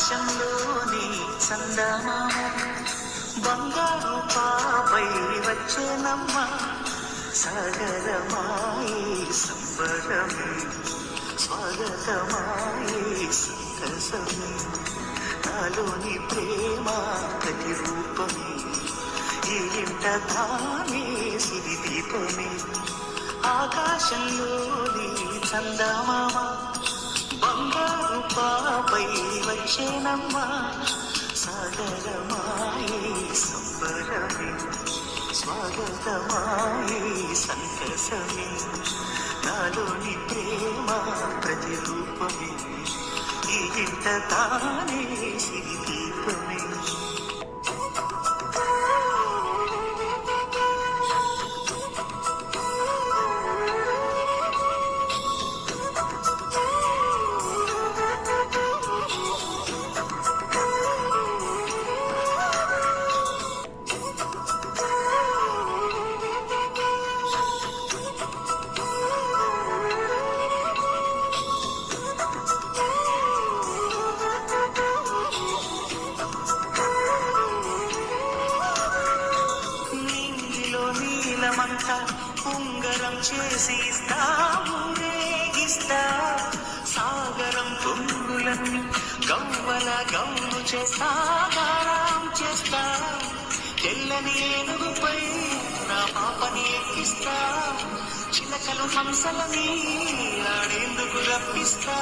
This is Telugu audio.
ఆకాశంలోని చందమామ బంగారు పాపై వచ్చేనమ్మ సాగరమాయి సంబరమే స్వాగతమాయి సంతసమే నాలోని ప్రేమ ప్రతిరూపమే ఈ ఇంట తానే సిరి దీపమే ఆకాశంలోని చందమామ బంగారు పాపై వచ్చేనమ్మా సాగరమాయి సంబరమే స్వాగతమాయి సంతసమే నాలోని ప్రేమ ప్రతిరూపమే ఈ ఇంట తానే సిరి దీపమే నీలమంతా ఉంగరం చేసి ఇస్తా ఊరేగిస్తా సాగరం పొంగులన్నీ గవ్వల గౌను చేస్తా గారం చేస్తా తెల్లని ఏనుగుపై నా పాపని ఎక్కిస్తా చిలకలు హంసలని ఆడేందుకు రప్పిస్తా